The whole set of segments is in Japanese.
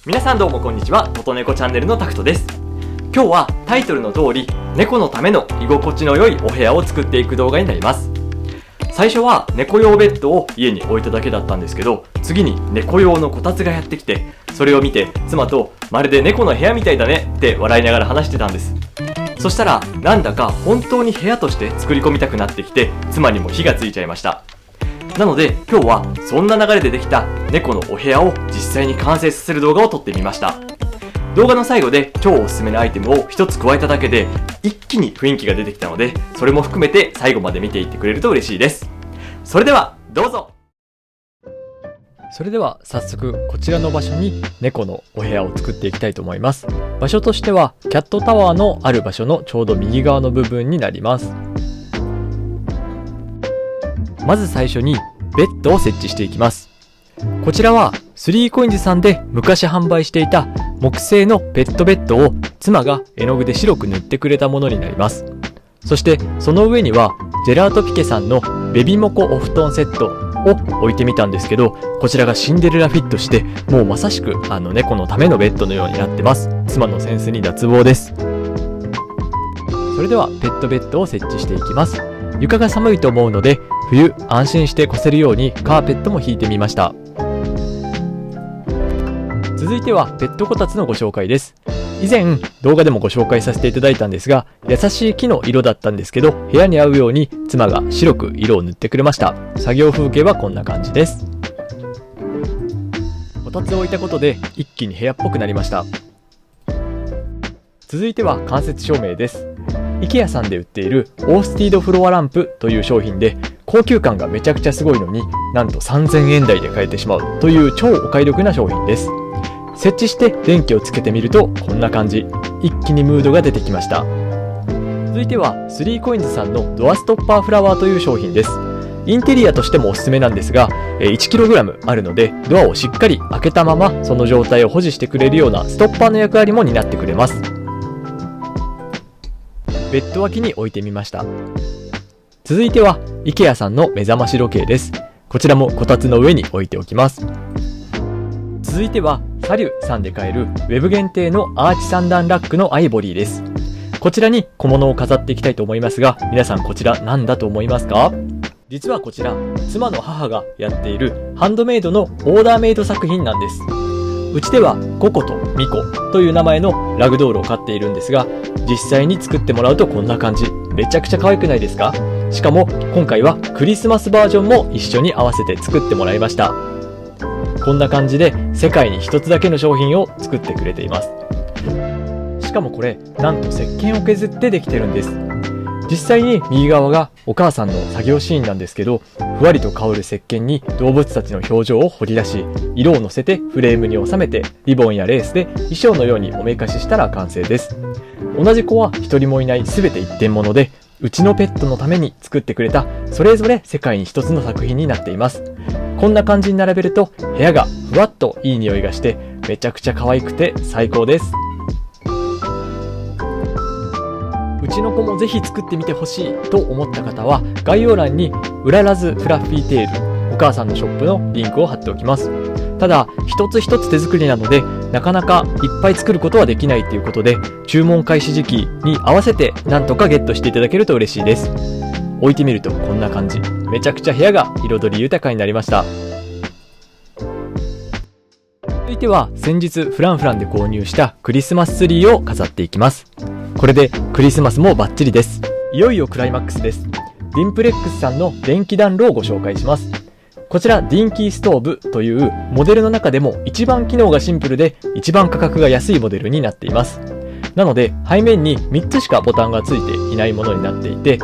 皆さんどうもこんにちは。とと猫チャンネルのタクトです。今日はタイトルの通り、猫のための居心地の良いお部屋を作っていく動画になります。最初は猫用ベッドを家に置いただけだったんですけど、次に猫用のこたつがやってきて、それを見て妻とまるで猫の部屋みたいだねって笑いながら話してたんです。そしたらなんだか本当に部屋として作り込みたくなってきて、妻にも火がついちゃいました。なので今日はそんな流れでできた猫のお部屋を実際に完成させる動画を撮ってみました。動画の最後で超おすすめのアイテムを一つ加えただけで一気に雰囲気が出てきたので、それも含めて最後まで見ていってくれると嬉しいです。それではどうぞ。それでは早速こちらの場所に猫のお部屋を作っていきたいと思います。場所としてはキャットタワーのある場所のちょうど右側の部分になります。まず最初にベッドを設置していきます。こちらは 3COINS さんで昔販売していた木製のペットベッドを妻が絵の具で白く塗ってくれたものになります。そしてその上にはジェラートピケさんのベビモコお布団セットを置いてみたんですけど、こちらがシンデレラフィットして、もうまさしく猫のためのベッドのようになってます。妻のセンスに脱帽です。それではペットベッドを設置していきます。床が寒いと思うので冬安心して越せるようにカーペットも引いてみました。続いてはペットこたつのご紹介です。以前動画でもご紹介させていただいたんですが、優しい木の色だったんですけど、部屋に合うように妻が白く色を塗ってくれました。作業風景はこんな感じです。こたつを置いたことで一気に部屋っぽくなりました。続いては間接照明です。IKEA さんで売っているオースティードフロアランプという商品で、高級感がめちゃくちゃすごいのになんと3000円台で買えてしまうという超お買い得な商品です。設置して電気をつけてみるとこんな感じ。一気にムードが出てきました。続いては 3COINS さんのドアストッパーフラワーという商品です。インテリアとしてもおすすめなんですが、1kg あるのでドアをしっかり開けたままその状態を保持してくれるようなストッパーの役割も担ってくれます。ベッド脇に置いてみました。続いては IKEA さんの目覚まし時計です。こちらもこたつの上に置いておきます。続いてはサリュさんで買えるウェブ限定のアーチ3段ラックのアイボリーです。こちらに小物を飾っていきたいと思いますが、皆さんこちら何だと思いますか？実はこちら妻の母がやっているハンドメイドのオーダーメイド作品なんです。うちではココとミコという名前のラグドールを飼っているんですが、実際に作ってもらうとこんな感じ。めちゃくちゃ可愛くないですか？しかも今回はクリスマスバージョンも一緒に合わせて作ってもらいました。こんな感じで世界に一つだけの商品を作ってくれています。しかもこれなんと石鹸を削ってできてるんです。実際に右側がお母さんの作業シーンなんですけど、ふわりと香る石鹸に動物たちの表情を彫り出し、色を乗せてフレームに収めてリボンやレースで衣装のようにおめかししたら完成です。同じ子は一人もいない全て一点物で、うちのペットのために作ってくれたそれぞれ世界に一つの作品になっています。こんな感じに並べると部屋がふわっといい匂いがしてめちゃくちゃ可愛くて最高です。うちの子もぜひ作ってみてほしいと思った方は概要欄にウララズフラッフィーテールお母さんのショップのリンクを貼っておきます。ただ一つ一つ手作りなのでなかなかいっぱい作ることはできないということで、注文開始時期に合わせてなんとかゲットしていただけると嬉しいです。置いてみるとこんな感じ。めちゃくちゃ部屋が彩り豊かになりました。続いては先日フランフランで購入したクリスマスツリーを飾っていきます。これでクリスマスもバッチリです。いよいよクライマックスです。ディンプレックスさんの電気暖炉をご紹介します。こちらディンキーストーブというモデルの中でも一番機能がシンプルで一番価格が安いモデルになっています。なので背面に3つしかボタンがついていないものになっていて、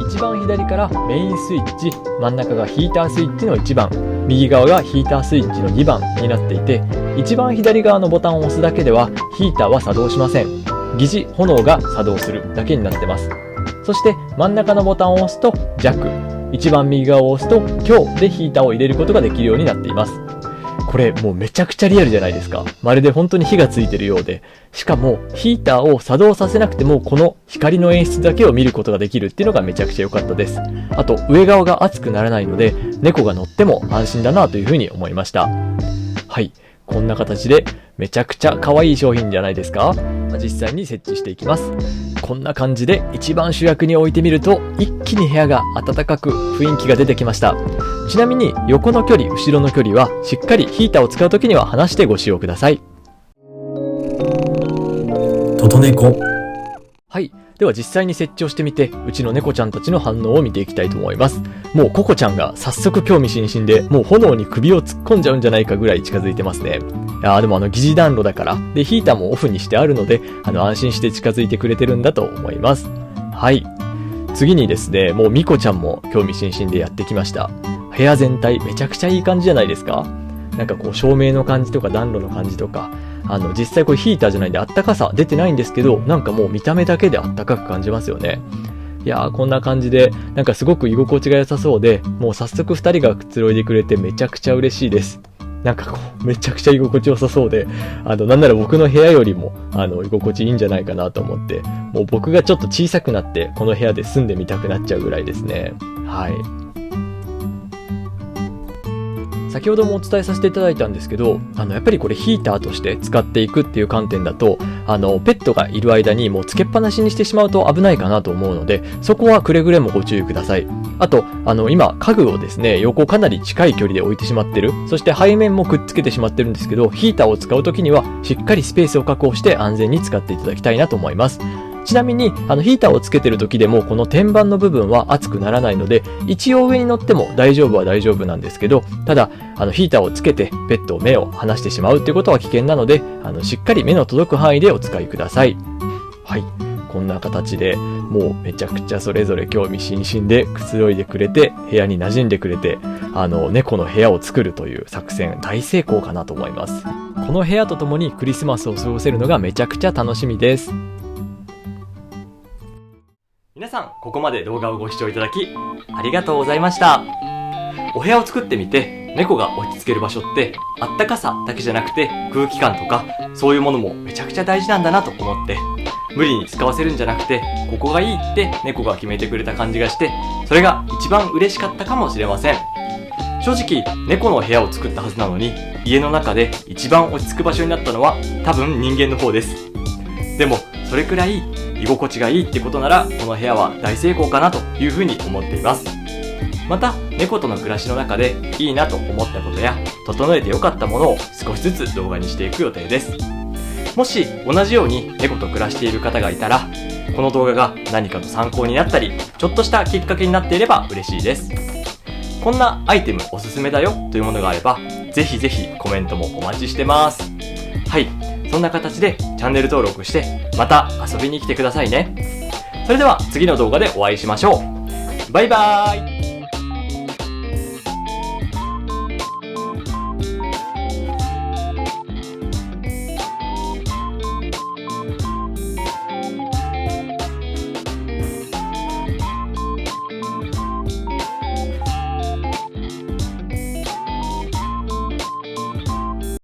一番左からメインスイッチ、真ん中がヒータースイッチの1番、右側がヒータースイッチの2番になっていて、一番左側のボタンを押すだけではヒーターは作動しません。疑似炎が作動するだけになってます。そして真ん中のボタンを押すと弱、一番右側を押すと強でヒーターを入れることができるようになっています。これもうめちゃくちゃリアルじゃないですか。まるで本当に火がついてるようで、しかもヒーターを作動させなくてもこの光の演出だけを見ることができるっていうのがめちゃくちゃ良かったです。あと上側が熱くならないので猫が乗っても安心だなというふうに思いました。はい、こんな形でめちゃくちゃ可愛い商品じゃないですか。実際に設置していきます。こんな感じで一番主役に置いてみると一気に部屋が暖かく雰囲気が出てきました。ちなみに横の距離、後ろの距離はしっかりヒーターを使うときには離してご使用ください。トトネコ。はい。では実際に設置をしてみて、うちの猫ちゃんたちの反応を見ていきたいと思います。もうココちゃんが早速興味津々で、もう炎に首を突っ込んじゃうんじゃないかぐらい近づいてますね。でも疑似暖炉だから、で、ヒーターもオフにしてあるので、安心して近づいてくれてるんだと思います。はい。次にですね、もうミコちゃんも興味津々でやってきました。部屋全体めちゃくちゃいい感じじゃないですか？なんかこう照明の感じとか暖炉の感じとか、実際これヒーターじゃないんであったかさ出てないんですけど、なんかもう見た目だけであったかく感じますよね。いやー、こんな感じでなんかすごく居心地が良さそうで、もう早速2人がくつろいでくれてめちゃくちゃ嬉しいです。なんかこうめちゃくちゃ居心地良さそうで、なんなら僕の部屋よりも居心地いいんじゃないかなと思って、もう僕がちょっと小さくなってこの部屋で住んでみたくなっちゃうぐらいですね。はい。先ほどもお伝えさせていただいたんですけど、やっぱりこれヒーターとして使っていくっていう観点だと、ペットがいる間にもうつけっぱなしにしてしまうと危ないかなと思うので、そこはくれぐれもご注意ください。あと、今、家具をですね、横かなり近い距離で置いてしまってる。そして背面もくっつけてしまってるんですけど、ヒーターを使うときには、しっかりスペースを確保して安全に使っていただきたいなと思います。ちなみにヒーターをつけてる時でもこの天板の部分は熱くならないので、一応上に乗っても大丈夫は大丈夫なんですけど、ただヒーターをつけてペットを目を離してしまうっていうことは危険なので、しっかり目の届く範囲でお使いください。はい、こんな形でもうめちゃくちゃそれぞれ興味津々でくつろいでくれて、部屋に馴染んでくれて、猫の部屋を作るという作戦大成功かなと思います。この部屋とともにクリスマスを過ごせるのがめちゃくちゃ楽しみです。皆さん、ここまで動画をご視聴いただきありがとうございました。お部屋を作ってみて猫が落ち着ける場所ってあったかさだけじゃなくて空気感とかそういうものもめちゃくちゃ大事なんだなと思って、無理に使わせるんじゃなくてここがいいって猫が決めてくれた感じがして、それが一番嬉しかったかもしれません。正直猫の部屋を作ったはずなのに、家の中で一番落ち着く場所になったのは多分人間の方です。でもそれくらい居心地がいいってことなら、この部屋は大成功かなというふうに思っています。また猫との暮らしの中でいいなと思ったことや整えてよかったものを少しずつ動画にしていく予定です。もし同じように猫と暮らしている方がいたら、この動画が何かの参考になったりちょっとしたきっかけになっていれば嬉しいです。こんなアイテムおすすめだよというものがあれば、ぜひぜひコメントもお待ちしてます。はい、そんな形でチャンネル登録してまた遊びに来てくださいね。それでは次の動画でお会いしましょう。バイバーイ。